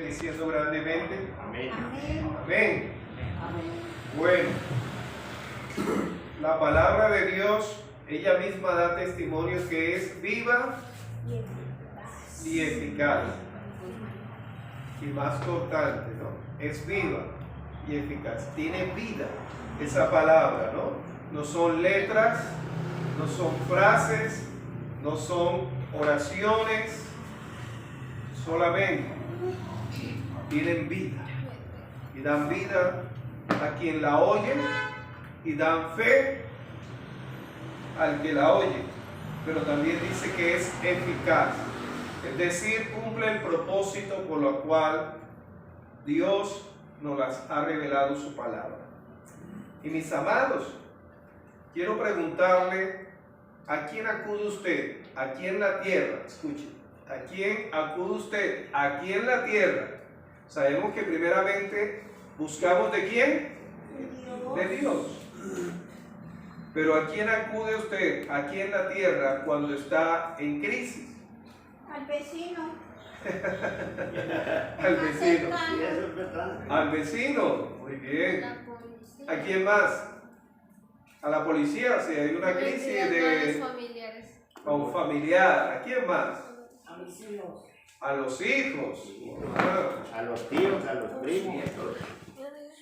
Diciendo grandemente. Amén. Amén. Bueno, la palabra de Dios, ella misma da testimonio que es viva y eficaz. Y más cortante, ¿no? Es viva y eficaz. Tiene vida esa palabra, ¿no? No son letras, no son frases, no son oraciones, solamente tienen vida y dan vida a quien la oye y dan fe al que la oye, pero también dice que es eficaz, es decir, cumple el propósito por lo cual Dios nos las ha revelado su palabra. Y mis amados, quiero preguntarle, ¿a quién acude usted? Aquí en la tierra, escuchen, ¿a quién acude usted? Aquí en la tierra. Sabemos que primeramente buscamos ¿de quién? De Dios. Pero ¿a quién acude usted aquí en la tierra cuando está en crisis? Al vecino. Al vecino. Sí, eso es verdad. Al vecino. Muy bien. ¿A quién más? A la policía, si hay una crisis de a un familiar. ¿A quién más? A mis hijos. A los hijos. A los tíos, a los primos,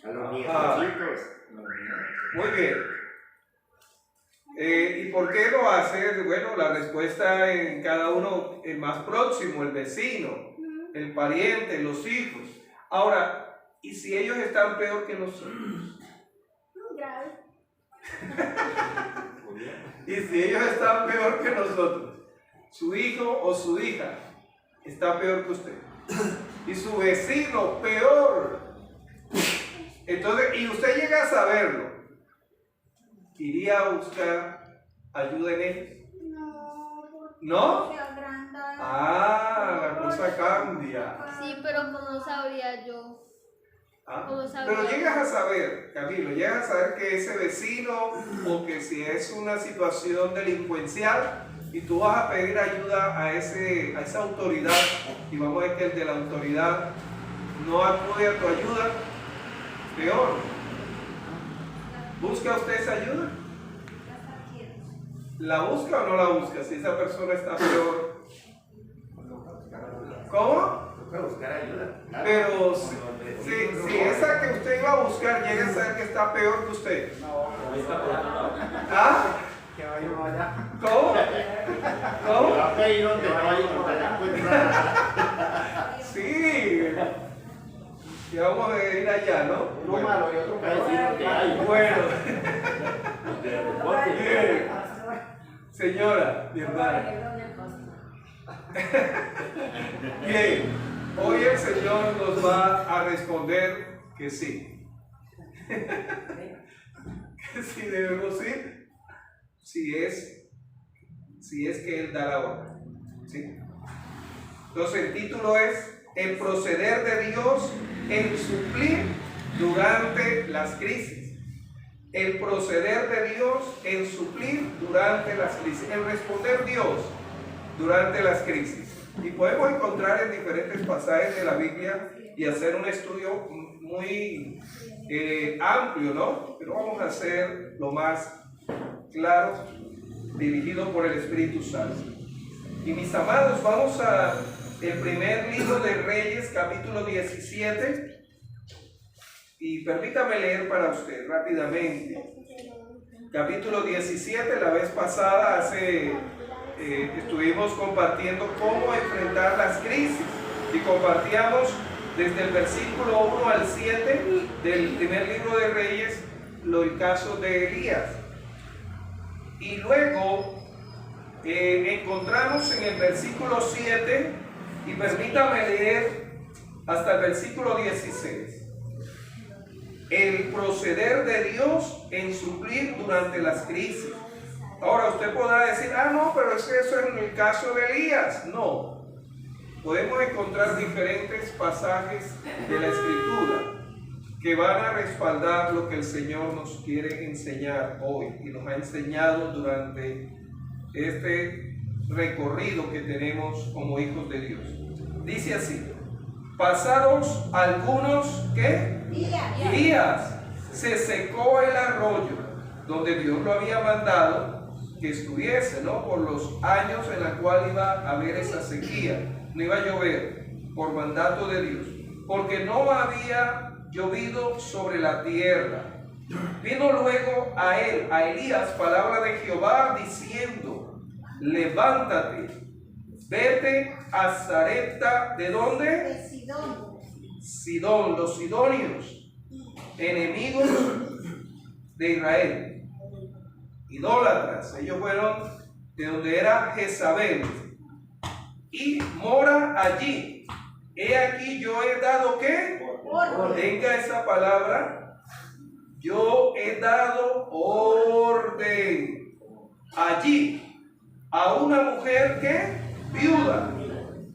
a los nietecitos. Muy bien. ¿Y por qué lo hace? Bueno, la respuesta en cada uno, el más próximo, el vecino, el pariente, los hijos. Ahora, ¿y si ellos están peor que nosotros? Grave. ¿Y si ellos están peor que nosotros? Su hijo o su hija está peor que usted. Y su vecino peor. Entonces, y usted llega a saberlo, ¿iría a buscar ayuda en ellos? No. ¿No? Se agranda. Ah, la cosa cambia. Sí, pero no sabría yo. Ah, ¿Cómo sabía? pero llegas a saber, Camilo, llegas a saber que ese vecino, o que si es una situación delincuencial y tú vas a pedir ayuda a esa autoridad, y vamos a ver que el de la autoridad no acude a tu ayuda, peor. ¿Busca usted esa ayuda? ¿La busca o no la busca? Si esa persona está peor. ¿Cómo? Buscar ayuda. Pero si esa que usted iba a buscar llega a saber que está peor que usted. ¿Ah? Que vaya allá. ¿Cómo? ¿Cómo? Va a pedir donde vaya, encuentra. Sí. Y vamos a ir allá, ¿no? Uno malo y otro peor. Bueno. Bien. Señora, mi hermana. Bien. Hoy el Señor nos va a responder que sí. Que sí debemos ir. Si es que Él da la orden. ¿Sí? Entonces el título es el proceder de Dios en suplir durante las crisis. El proceder de Dios en suplir durante las crisis. El responder Dios durante las crisis. Y podemos encontrar en diferentes pasajes de la Biblia y hacer un estudio muy amplio, ¿no? Pero vamos a hacer lo más claro, dirigido por el Espíritu Santo. Y mis amados, vamos a el primer libro de Reyes, capítulo 17. Y permítame leer para usted rápidamente. Capítulo 17, la vez pasada estuvimos compartiendo cómo enfrentar las crisis. Y compartíamos desde el versículo 1 al 7 del primer libro de Reyes el caso de Elías. Y luego encontramos en el versículo 7, y permítame leer hasta el versículo 16. El proceder de Dios en suplir durante las crisis. Ahora usted podrá decir, no, pero es que eso es en el caso de Elías. No. Podemos encontrar diferentes pasajes de la Escritura que van a respaldar lo que el Señor nos quiere enseñar hoy y nos ha enseñado durante este recorrido que tenemos como hijos de Dios. Dice así: Pasados algunos, ¿qué? Días, se secó el arroyo donde Dios lo había mandado que estuviese, ¿no? Por los años en los cuales iba a haber esa sequía. No iba a llover por mandato de Dios, porque no había llovido sobre la tierra. Vino luego a él, a Elías, palabra de Jehová diciendo: levántate, vete a Sarepta. ¿De dónde? De Sidón. Sidón, los sidonios, enemigos de Israel, idólatras. Ellos fueron de donde era Jezabel, y mora allí. He aquí yo he dado, ¿qué? Tenga esa palabra. Yo he dado orden allí a una mujer que viuda,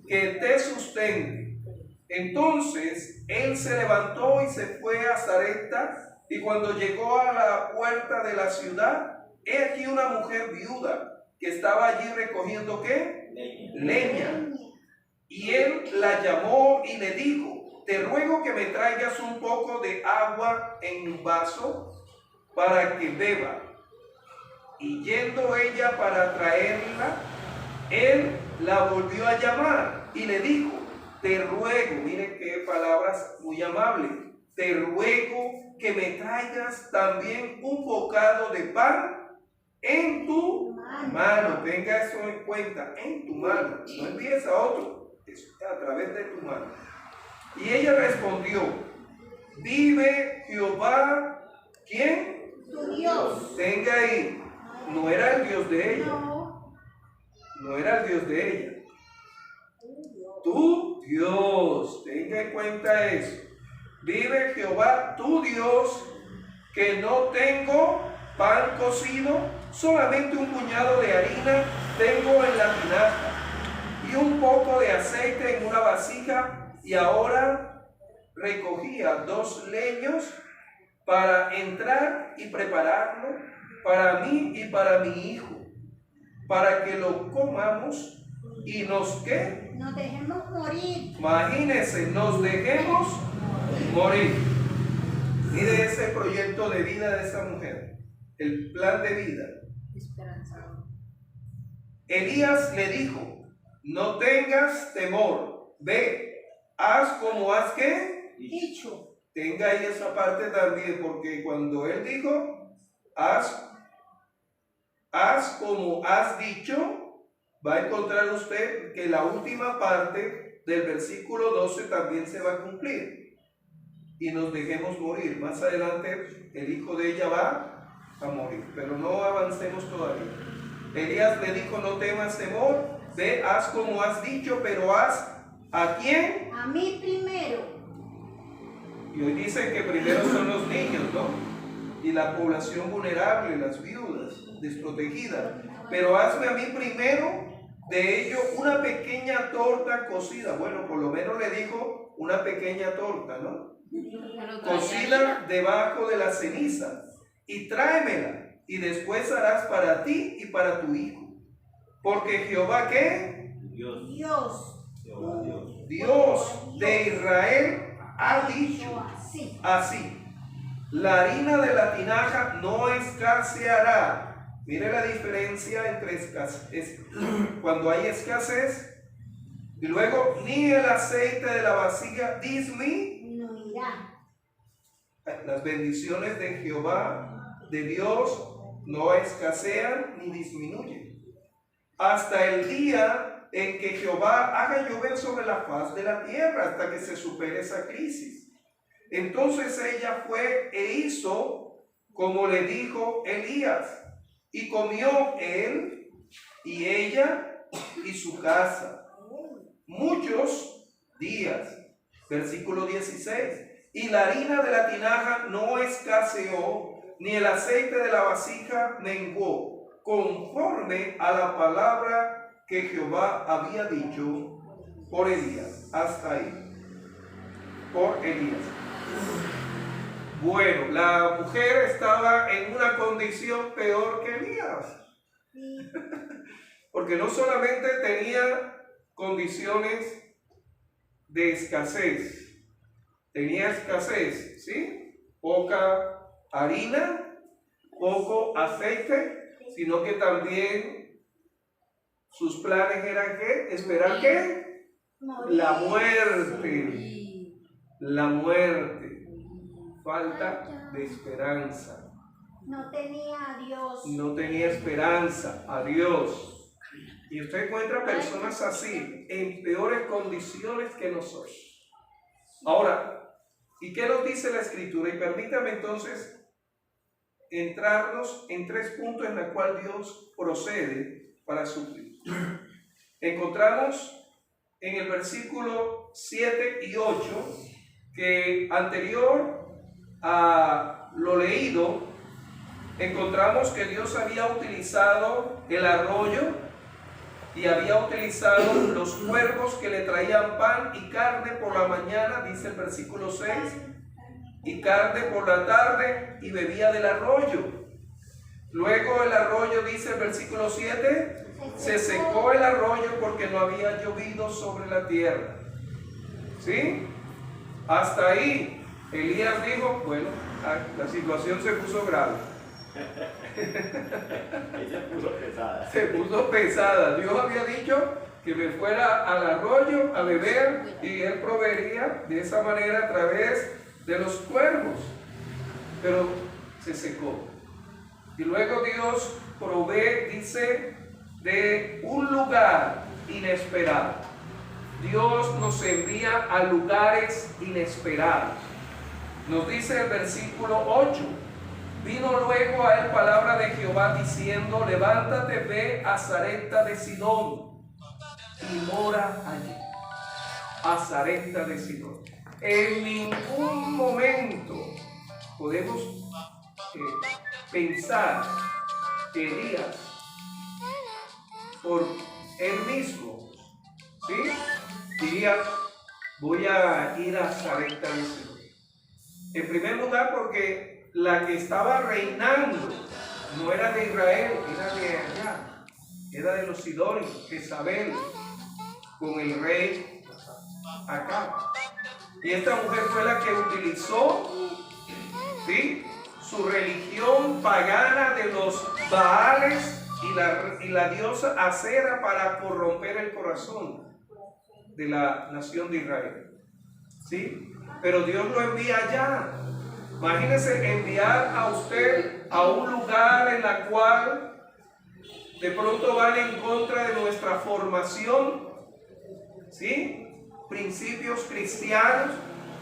que te sustente. Entonces él se levantó y se fue a Sarepta, y cuando llegó a la puerta de la ciudad, he aquí una mujer viuda que estaba allí recogiendo, ¿qué? Leña. Y él la llamó y le dijo: te ruego que me traigas un poco de agua en un vaso para que beba. Y yendo ella para traerla, él la volvió a llamar y le dijo: te ruego, miren qué palabras muy amables, te ruego que me traigas también un bocado de pan en tu mano. Tenga eso en cuenta, en tu mano, no envíes a otro, es a través de tu mano. Y ella respondió: vive Jehová, ¿quién? Tu Dios. Tenga ahí, no era el Dios de ella, no era el Dios de ella, tu Dios. Tenga en cuenta eso. Vive Jehová tu Dios, que no tengo pan cocido, solamente un puñado de harina tengo en la tinaja y un poco de aceite en una vasija, y ahora recogía 2 leños para entrar y prepararlo para mí y para mi hijo, para que lo comamos y nos, ¿qué? Nos dejemos morir. Imagínense, nos dejemos morir. Mire ese proyecto de vida de esa mujer, el plan de vida. Esperanzador. Elías le dijo: no tengas temor, ve, haz como has, ¿qué? Dicho. Tenga ahí esa parte también, porque cuando él dijo haz como has dicho, va a encontrar usted que la última parte del versículo 12 también se va a cumplir. Y nos dejemos morir. Más adelante el hijo de ella va a morir, pero no avancemos todavía. Elías le dijo: no temas temor, ve, haz como has dicho, pero haz ¿a quién? A mí primero. Y hoy dicen que primero son los niños, ¿no? Y la población vulnerable, las viudas, desprotegidas. Pero hazme a mí primero de ello una pequeña torta cocida. Bueno, por lo menos le dijo una pequeña torta, ¿no? Cocida debajo de la ceniza. Y tráemela, y después harás para ti y para tu hijo. Porque Jehová, ¿qué? Dios. Dios de Israel ha dicho así: la harina de la tinaja no escaseará. Mire la diferencia entre escasez, cuando hay escasez, y luego ni el aceite de la vasija disminuirá. Las bendiciones de Jehová, de Dios, no escasean ni disminuyen hasta el día en que Jehová haga llover sobre la faz de la tierra, hasta que se supere esa crisis. Entonces ella fue e hizo como le dijo Elías, y comió él y ella y su casa muchos días. Versículo 16. Y la harina de la tinaja no escaseó, ni el aceite de la vasija menguó, conforme a la palabra que Jehová había dicho por Elías. Hasta ahí. Por Elías. Bueno, la mujer estaba en una condición peor que Elías. Porque no solamente tenía condiciones de escasez. Tenía escasez, ¿sí? Poca harina, poco aceite, sino que también sus planes eran ¿qué? Esperar ¿qué? Morir. La muerte. La muerte. Falta de esperanza. No tenía a Dios. No tenía esperanza a Dios. Y usted encuentra personas así, en peores condiciones que nosotros. Ahora, ¿y qué nos dice la Escritura? Y permítame entonces entrarnos en 3 puntos en los cuales Dios procede para suplir. Encontramos en el versículo 7 y 8 que anterior a lo leído, encontramos que Dios había utilizado el arroyo y había utilizado los cuervos que le traían pan y carne por la mañana, dice el versículo 6, y carne por la tarde, y bebía del arroyo. Luego el arroyo, dice el versículo 7, se secó el arroyo porque no había llovido sobre la tierra. ¿Sí? Hasta ahí Elías dijo, bueno, la situación se puso grave. Se puso pesada. Se puso pesada. Dios había dicho que me fuera al arroyo a beber y Él proveería de esa manera a través de los cuervos. Pero se secó. Y luego Dios provee, dice, de un lugar inesperado. Dios nos envía a lugares inesperados. Nos dice el versículo 8. Vino luego a él palabra de Jehová diciendo, levántate, ve a Sarepta de Sidón y mora allí. A Sarepta de Sidón. En ningún momento podemos pensar que Elías, por él mismo, ¿sí?, diría, voy a ir a Sarepta de Sidón. En primer lugar, porque la que estaba reinando no era de Israel, era de allá, era de los sidonios, Jezabel, con el rey Acab. Y esta mujer fue la que utilizó, ¿sí?, su religión pagana de los Baales y la diosa Acera para corromper el corazón de la nación de Israel. ¿Sí? Pero Dios lo envía allá. Imagínese enviar a usted a un lugar en la cual de pronto van en contra de nuestra formación, ¿sí?, principios cristianos.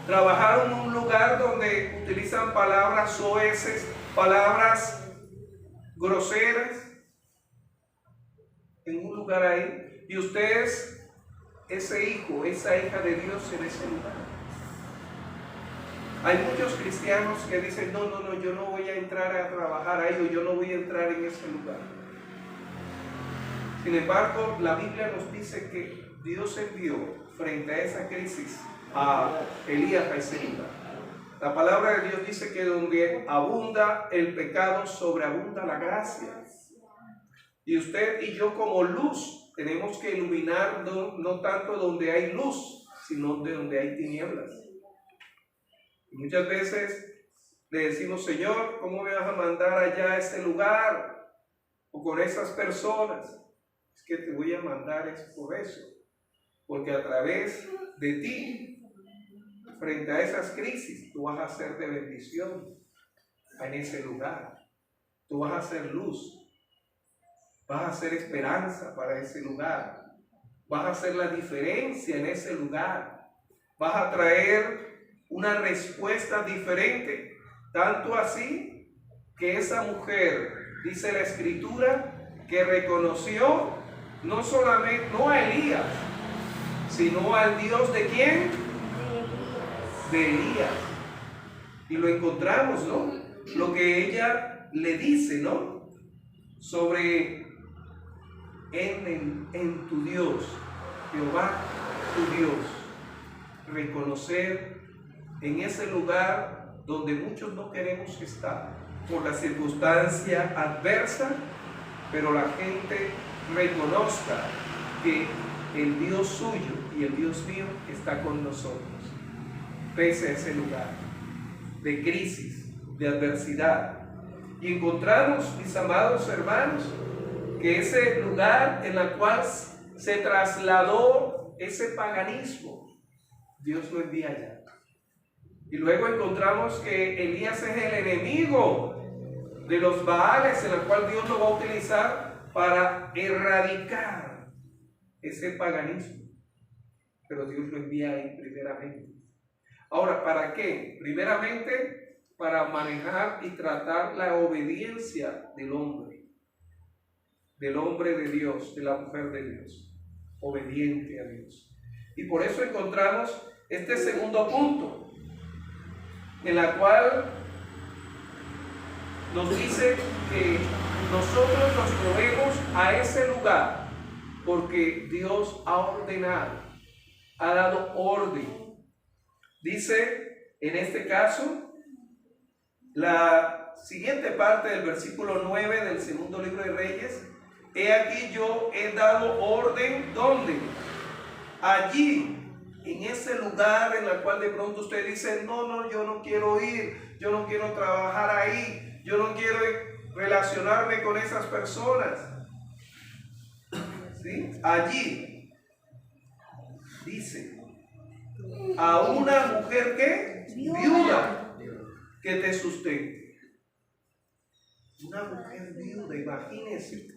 Trabajar en un lugar donde utilizan palabras soeces, palabras groseras, en un lugar ahí, y usted es ese hijo, esa hija de Dios en ese lugar. Hay muchos cristianos que dicen, no, yo no voy a entrar a trabajar ahí, o yo no voy a entrar en ese lugar. Sin embargo, la Biblia nos dice que Dios envió frente a esa crisis a Elías a ese lugar. La palabra de Dios dice que donde abunda el pecado, sobreabunda la gracia. Y usted y yo como luz tenemos que iluminar no tanto donde hay luz, sino de donde hay tinieblas. Y muchas veces le decimos, Señor, ¿cómo me vas a mandar allá a ese lugar? O con esas personas. Es que te voy a mandar es por eso. Porque a través de ti, frente a esas crisis, tú vas a ser de bendición en ese lugar. Tú vas a ser luz. Vas a ser esperanza para ese lugar. Vas a hacer la diferencia en ese lugar. Vas a traer una respuesta diferente. Tanto así que esa mujer, dice la Escritura, que reconoció no solamente, no a Elías, sino al Dios de ¿quién? De Elías. Y lo encontramos, ¿no? Lo que ella le dice, ¿no? Sobre en tu Dios, Jehová tu Dios. Reconocer en ese lugar donde muchos no queremos estar por la circunstancia adversa, pero la gente reconozca que el Dios suyo y el Dios mío está con nosotros, pese a ese lugar de crisis, de adversidad. Y encontramos, mis amados hermanos, que ese lugar en el cual se trasladó ese paganismo, Dios lo envía allá. Y luego encontramos que Elías es el enemigo de los Baales, en el cual Dios lo va a utilizar para erradicar ese paganismo. Pero Dios lo envía ahí primeramente. Ahora, ¿para qué? Primeramente, para manejar y tratar la obediencia del hombre de Dios, de la mujer de Dios, obediente a Dios. Y por eso encontramos este segundo punto, en la cual nos dice que nosotros nos movemos a ese lugar porque Dios ha ordenado, ha dado orden. Dice en este caso la siguiente parte del versículo 9 del segundo libro de Reyes: he aquí yo he dado orden, ¿dónde? Allí, en ese lugar en el cual de pronto usted dice, no, yo no quiero ir, yo no quiero trabajar ahí, yo no quiero relacionarme con esas personas. ¿Sí? Allí dice, a una mujer que viuda que te sustente. Una mujer viuda, imagínense.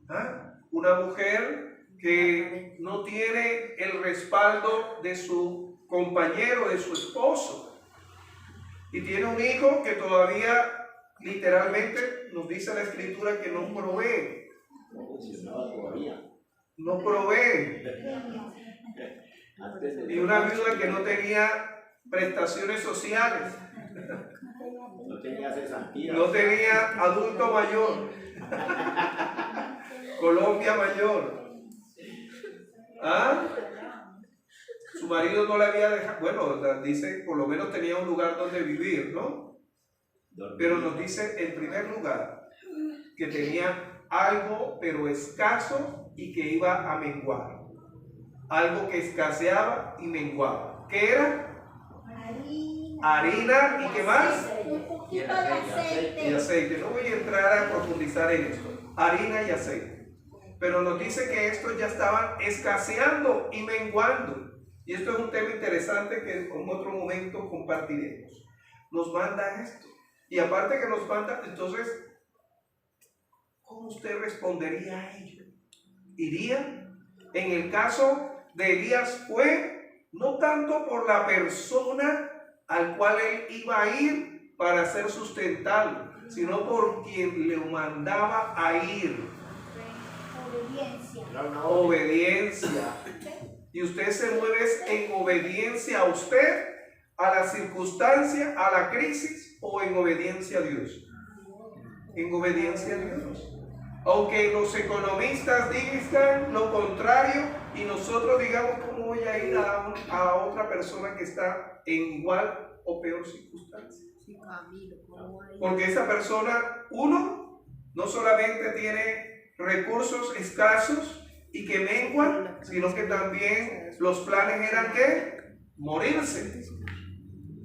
¿Ah? Una mujer que no tiene el respaldo de su compañero, de su esposo, y tiene un hijo que todavía literalmente nos dice la escritura que no provee. No provee. Y una viuda que no tenía prestaciones sociales. No tenía cesantía. No tenía adulto mayor. Colombia mayor. ¿Ah? Su marido no le había dejado, bueno, dice, por lo menos tenía un lugar donde vivir, ¿no? Pero nos dice en primer lugar que tenía algo, pero escaso, y que iba a menguar. Algo que escaseaba y menguaba. ¿Qué era? Harina. ¿Y qué más? Un poquito de aceite. Y aceite. No voy a entrar a profundizar en esto. Harina y aceite. Pero nos dice que estos ya estaban escaseando y menguando. Y esto es un tema interesante que en otro momento compartiremos. Nos manda esto. Y aparte que nos manda, entonces, ¿cómo usted respondería a ello? ¿Iría? En el caso de Elías fue no tanto por la persona al cual él iba a ir para ser sustentado, sino por quien le mandaba a ir. Obediencia. Y usted se mueve en obediencia a usted, a la circunstancia, a la crisis, o en obediencia a Dios. En obediencia a Dios. Aunque los economistas digan lo contrario y nosotros digamos, ¿cómo voy a ir a otra persona que está en igual o peor circunstancia? Porque esa persona, uno, no solamente tiene recursos escasos y que menguan, sino que también los planes eran ¿qué? Morirse.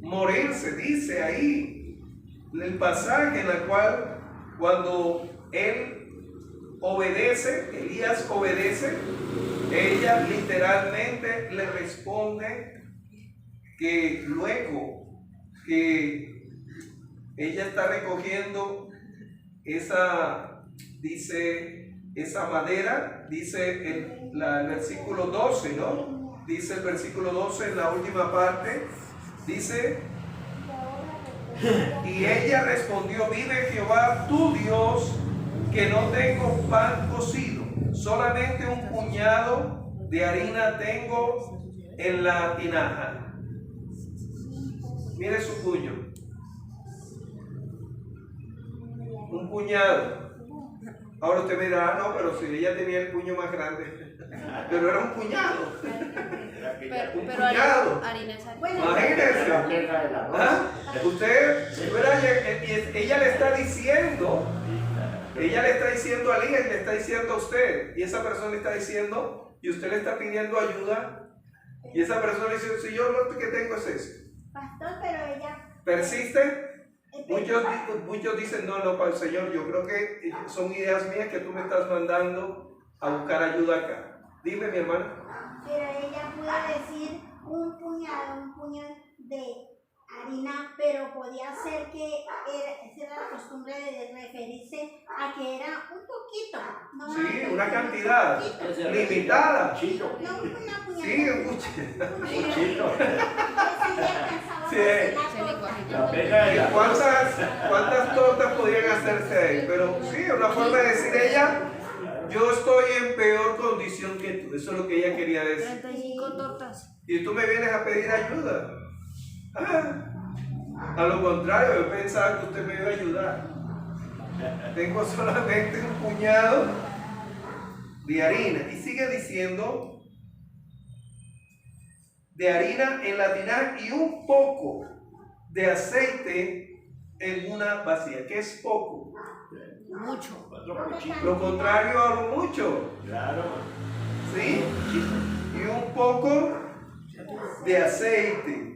Morirse, dice ahí el pasaje en el cual cuando él obedece, Elías obedece, ella literalmente le responde que luego que ella está recogiendo esa, dice, esa madera, dice el versículo 12, ¿no? Dice el versículo 12 en la última parte, dice, y ella respondió, vive Jehová tu Dios, que no tengo pan cocido, solamente un puñado de harina tengo en la tinaja. Mire su puño. Un puñado. Ahora usted me dirá, no, pero si ella tenía el puño más grande. Pero era un puñado. Un puñado. Imagínese. ¿Ah? Usted, ella le está diciendo a Elías y le está diciendo a usted, y esa persona le está diciendo, y usted le está pidiendo ayuda y esa persona le dice, Señor, lo que tengo es eso. Pastor, pero ella... ¿Persiste? Muchos dicen, no, para el Señor, yo creo que son ideas mías que tú me estás mandando a buscar ayuda acá. Dime, mi hermana. Pero ella pudo decir un puñado de harina, pero podía ser que esa era la costumbre de referirse a que era un poquito. No Sí, más, una cantidad un poquito. limitada. Chito. No una puñada. Sí, mucho. Chito. Sí. La pena de la ¿Cuántas tortas podrían hacerse ahí? Pero sí, una forma de decir ella, yo estoy en peor condición que tú. Eso es lo que ella quería decir. 35 tortas. Y tú me vienes a pedir ayuda. A lo contrario, yo pensaba que usted me iba a ayudar. Tengo solamente un puñado de harina. Y sigue diciendo, de harina en la tinaja y un poco de aceite en una vasija. ¿Qué es poco? Mucho. Lo contrario a lo mucho. Claro. ¿Sí? Y un poco de aceite.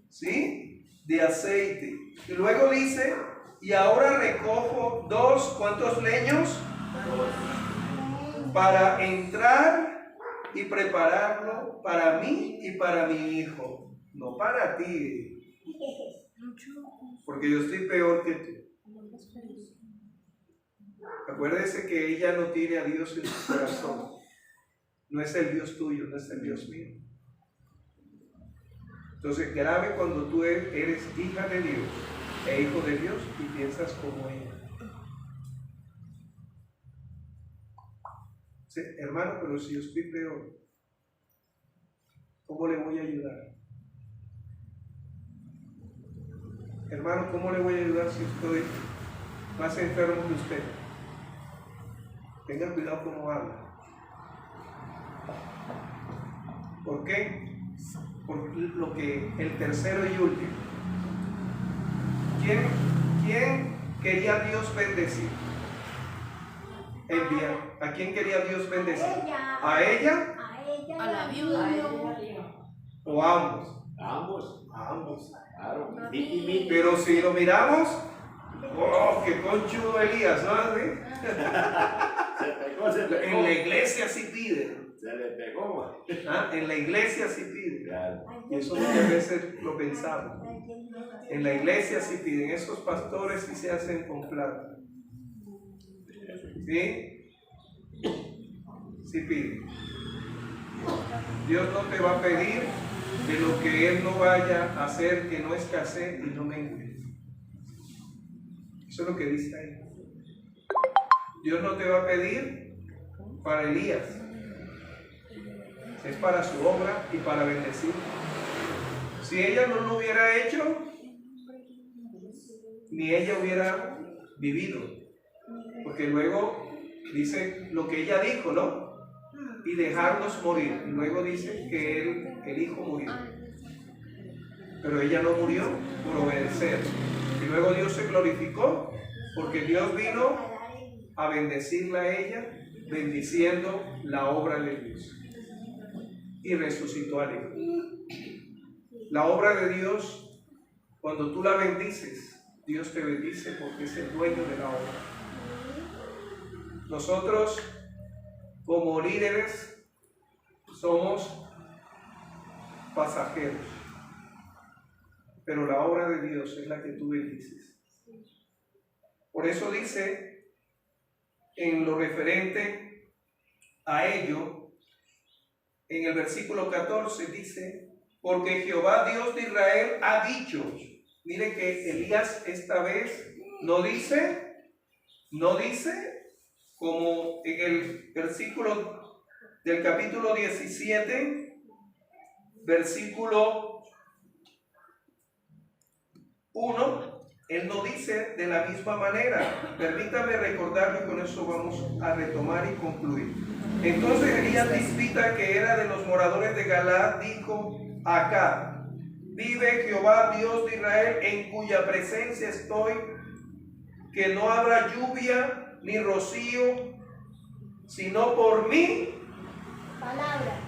¿Sí? De aceite. Y luego dice, y ahora recojo ¿cuántos leños? Para entrar y prepararlo para mí y para mi hijo. No para ti. Porque yo estoy peor que tú. Acuérdese que ella no tiene a Dios en su corazón. No es el Dios tuyo, no es el Dios mío. Entonces, grave cuando tú eres hija de Dios e hijo de Dios y piensas como ella. Sí, hermano, pero si yo estoy peor, ¿cómo le voy a ayudar? Hermano, ¿cómo le voy a ayudar si estoy más enfermo que usted? Tenga cuidado cómo habla. ¿Por qué? Por lo que el tercero y último. ¿Quién quería Dios bendecir? Enviar. ¿A quién quería Dios bendecir? ¿A ella? A la viuda. ¿O a ambos? Ambos. A ambos. Claro. Miti. Pero si lo miramos, ¡oh, qué conchudo Elías! ¿No? Se pegó. En la iglesia sí pide. Se le pegó. En la iglesia sí pide. Claro. Y eso muchas veces lo pensamos. En la iglesia sí piden. Esos pastores sí se hacen con plata. ¿Sí? Sí piden. Dios no te va a pedir de lo que Él no vaya a hacer, que no escasee y no mengue. Eso es lo que dice ahí. Dios no te va a pedir para Elías. Es para su obra y para bendecir. Si ella no lo hubiera hecho, ni ella hubiera vivido. Porque luego dice lo que ella dijo, ¿no? Y dejarnos morir. Y luego dice que el hijo murió. Pero ella no murió por obedecer. Y luego Dios se glorificó porque Dios vino a bendecirla a ella, bendiciendo la obra de Dios. Y resucitó al hijo. La obra de Dios, cuando tú la bendices, Dios te bendice porque es el dueño de la obra. Nosotros, como líderes, somos pasajeros, pero la obra de Dios es la que tú bendices. Por eso dice, en lo referente a ello, en el versículo 14 dice, porque Jehová Dios de Israel ha dicho. Mire que Elías esta vez no dice como en el versículo del capítulo 17, versículo 1, él no dice de la misma manera. Permítame recordarlo y con eso vamos a retomar y concluir. Entonces Elías Tisbita, que era de los moradores de Galaad, dijo a Acab: vive Jehová Dios de Israel, en cuya presencia estoy, que no habrá lluvia ni rocío, sino por mí Palabra.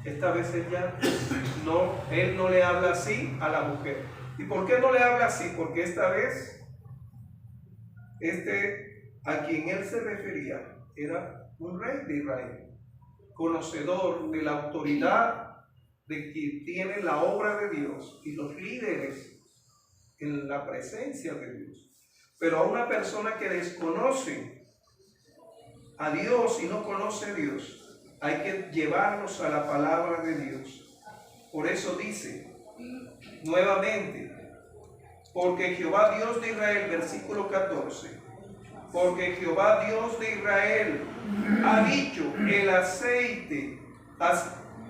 Esta vez él no le habla así a la mujer. ¿Y por qué no le habla así? Porque esta vez a quien él se refería era un rey de Israel, conocedor de la autoridad de quien tiene la obra de Dios y los líderes en la presencia de Dios. Pero a una persona que desconoce a Dios y no conoce a Dios, hay que llevarlos a la palabra de Dios. Por eso dice nuevamente, porque Jehová Dios de Israel, versículo 14, porque Jehová Dios de Israel ha dicho, el aceite,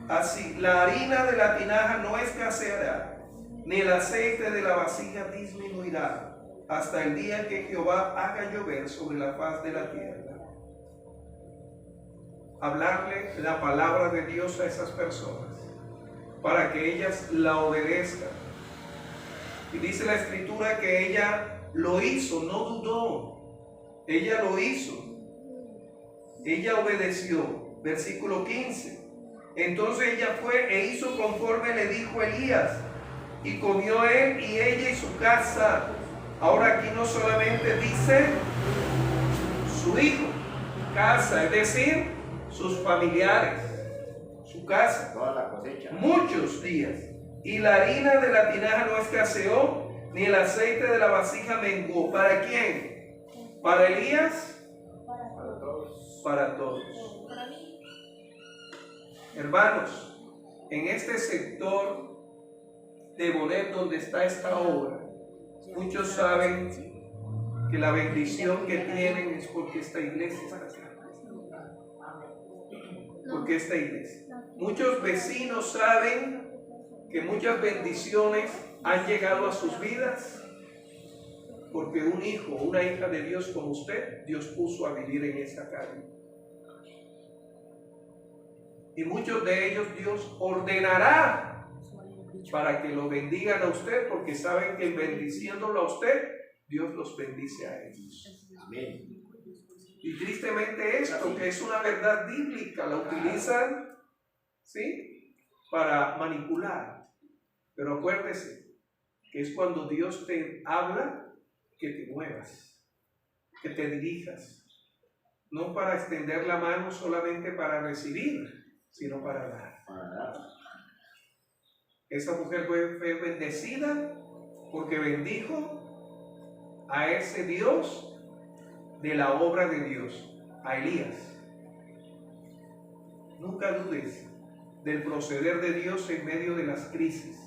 así la harina de la tinaja no escaseará, ni el aceite de la vasija disminuirá, hasta el día que Jehová haga llover sobre la faz de la tierra. Hablarle la palabra de Dios a esas personas para que ellas la obedezcan. Y dice la escritura que ella lo hizo, no dudó. Ella lo hizo. Ella obedeció. Versículo 15. Entonces ella fue e hizo conforme le dijo Elías, y comió él y ella y su casa. Ahora aquí no solamente dice su hijo, casa, es decir, sus familiares, su casa, toda la cosecha, muchos días. Y la harina de la tinaja no escaseó, ni el aceite de la vasija menguó. ¿Para quién? ¿Para Elías? para todos. Para todos. Hermanos, en este sector de Bonet donde está esta obra, muchos saben que la bendición que tienen es porque esta iglesia está acá. Porque esta iglesia. Muchos vecinos saben que muchas bendiciones han llegado a sus vidas porque un hijo o una hija de Dios como usted, Dios puso a vivir en esa calle. Y muchos de ellos Dios ordenará para que lo bendigan a usted, porque saben que bendiciéndolo a usted, Dios los bendice a ellos. Amén. Y tristemente esto, que es una verdad bíblica, la utilizan, ¿sí?, para manipular. Pero acuérdese que es cuando Dios te habla que te muevas, que te dirijas. No para extender la mano solamente para recibir, sino para dar. Esa mujer fue bendecida porque bendijo a ese Dios de la obra de Dios, a Elías. Nunca dudes del proceder de Dios en medio de las crisis.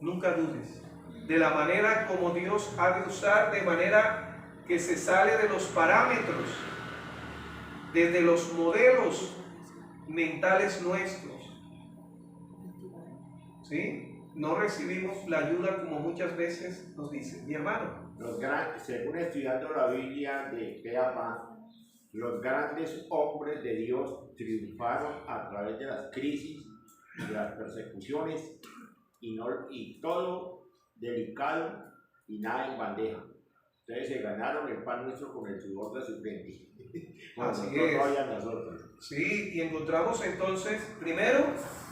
Nunca dudes de la manera como Dios ha de usar, de manera que se sale de los parámetros, desde los modelos mentales nuestros. ¿Sí? No recibimos la ayuda como muchas veces nos dicen. Mi hermano, según estudiando la Biblia de Peapa, los grandes hombres de Dios triunfaron a través de las crisis, de las persecuciones, y todo delicado y nada en bandeja. Ustedes se ganaron el pan nuestro con el sudor de su frente. Así es. Nosotros. Sí, y encontramos entonces, primero,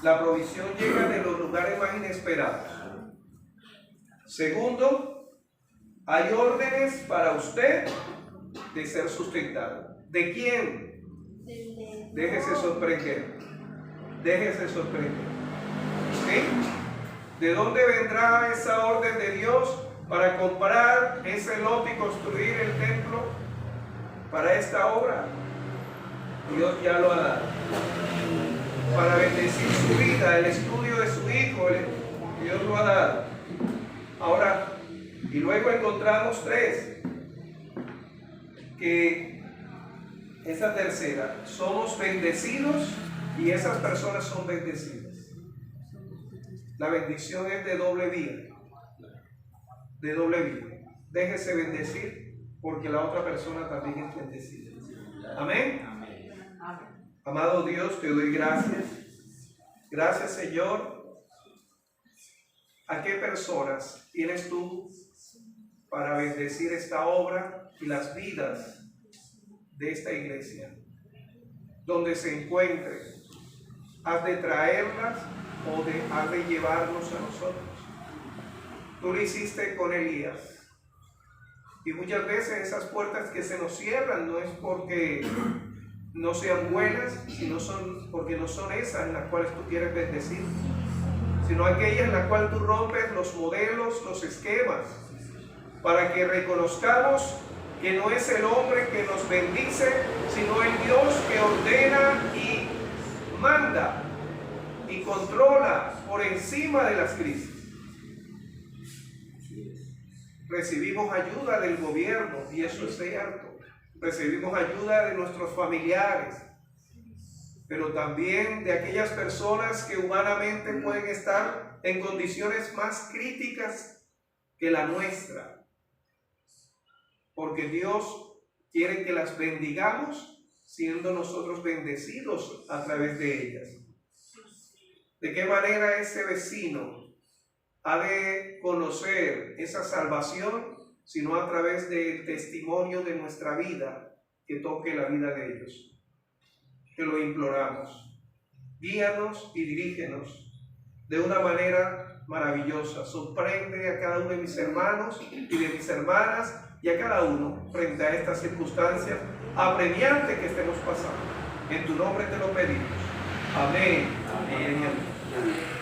la provisión llega de los lugares más inesperados. Segundo, hay órdenes para usted de ser sustentado. ¿De quién? Déjese sorprender. Déjese sorprender. ¿Sí? ¿De dónde vendrá esa orden de Dios para comprar ese lote y construir el templo para esta obra? Dios ya lo ha dado. Para bendecir su vida, el estudio de su hijo, Dios lo ha dado. Ahora, y luego encontramos tres, que esa tercera, somos bendecidos y esas personas son bendecidas. La bendición es de doble vía. De doble vía. Déjese bendecir porque la otra persona también es bendecida. Amén. Amado Dios, te doy gracias. Gracias, Señor. ¿A qué personas tienes tú para bendecir esta obra y las vidas de esta iglesia? donde se encuentren, has de traerlas o has de llevarnos a nosotros. Tú lo hiciste con Elías. Y muchas veces esas puertas que se nos cierran no es porque no sean buenas, sino porque no son esas en las cuales tú quieres bendecir, sino aquellas en las cuales tú rompes los modelos, los esquemas, para que reconozcamos que no es el hombre que nos bendice, sino el Dios que ordena y manda y controla por encima de las crisis. Recibimos ayuda del gobierno, y eso es cierto. Recibimos ayuda de nuestros familiares, pero también de aquellas personas que humanamente pueden estar en condiciones más críticas que la nuestra. Porque Dios quiere que las bendigamos siendo nosotros bendecidos a través de ellas. ¿De qué manera ese vecino ha de conocer esa salvación, sino a través del testimonio de nuestra vida que toque la vida de ellos? Te lo imploramos. Guíanos y dirígenos de una manera maravillosa. Sorprende a cada uno de mis hermanos y de mis hermanas y a cada uno frente a estas circunstancias apremiantes que estemos pasando. En tu nombre te lo pedimos. Amén. Amén. Amén.